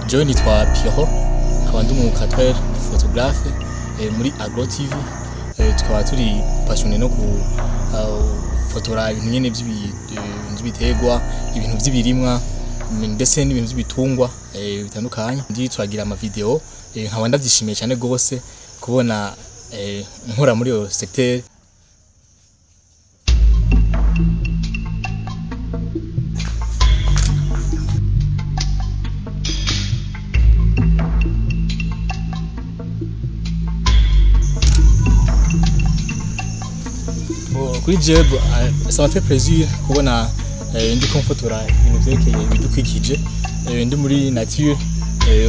Jewe nitwa Pierrot, nkaba ndi umukatwere photographe muri Agro TV. Tukaba turi passionné no gufotora ibintu nyene by'ibiterwa, ibintu by'ibirimwa ndetse n'ibintu by'ibitungwa bitandukanye. Ndi turagira ama video, nkaba ndavyishimiye cyane gose kubona nkora muri iyo secteur. Kuri jewe ça m'a fait plaisir kubona ndi komfotora ibintu vyerekeye ibidukikije, ndi muri nature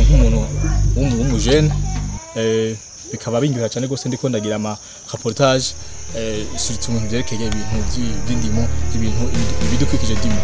nk'umuntu w'umujene, bikaba bingira cyane gose ndiko ndagira ama reportage surtout mu vyerekeye ibintu by'indimo, ibintu ibidukikije ndimo.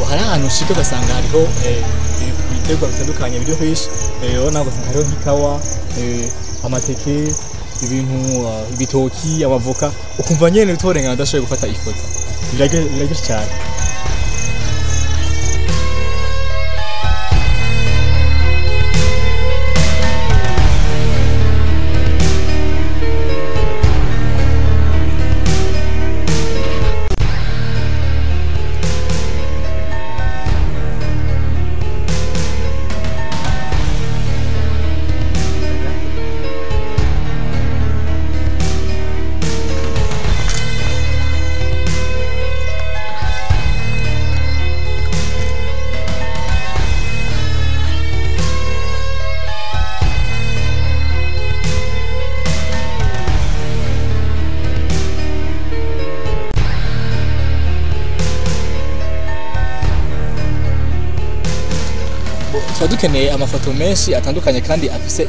Hari ahantu ushika ugasanga hariho ibiterwa bitandukanye biri hwinshi, ubona ugasanga hariho nk'ikawa, amateke, ibitoki, amavoka, ukumva nyene utorengana udashoboye gufata ifoto. Biraryoshye cyane. Dukeneye amafoto menshi atandukanye kandi afise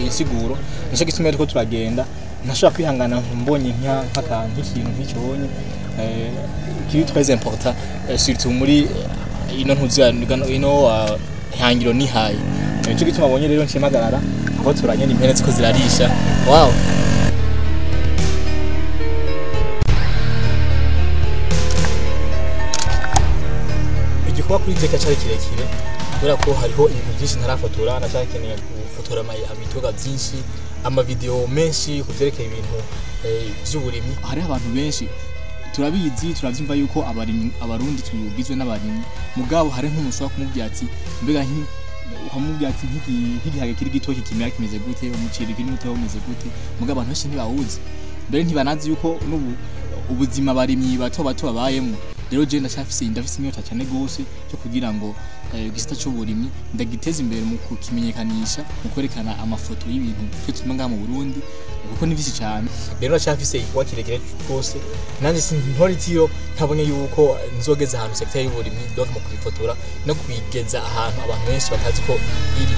isiguro, nico gituma riko turagenda. Ntashobora kwihangana mbonye nk'akantu ikintu nk'icyonye kiri très important, surtout muri ino ntuzirano ino hangiro ni hayi. Nico gituma abonye rero nshemagarara aho turanye impene ziko zirarisha. Wow. Igikuba kuri jeka cyari kirekire kubera ko hariho ibintu byinshi ntarafotora, nacyakeneye gufotora ibitoga byinshi, ama video menshi kuvyerekeye ibintu by'uburimyi. Hari abantu benshi turabizi turavyumva yuko abarundi tugizwe n'abarimyi, mugabo hari nk'umushwa kumubwira ati mbega ukamubwira ati nk'igihage kiri gitoki kimera kimeze gute, umuceri kiri muto umeze gute, mugabo abantu benshi ntibawuzi, mbere ntibanazi yuko n'ubu ubuzima abarimyi bato babayemo. Rero je ndashafise inyota cyane gose cyo kugira ngo gisita cy'uburimyi ndagiteza imbere mu kukimenyekanisha, mu kwerekana amafoto y'ibintu cyo tumanga mu Burundi, kuko ni visi cyane. Rero ndashafise ikuba kirekire gose, nanjye sintori tiro ntabonye yuko nzogeza ahantu secteur y'uburimyi donc mu kuyifotora no kwigeza ahantu abantu benshi batazi ko iri.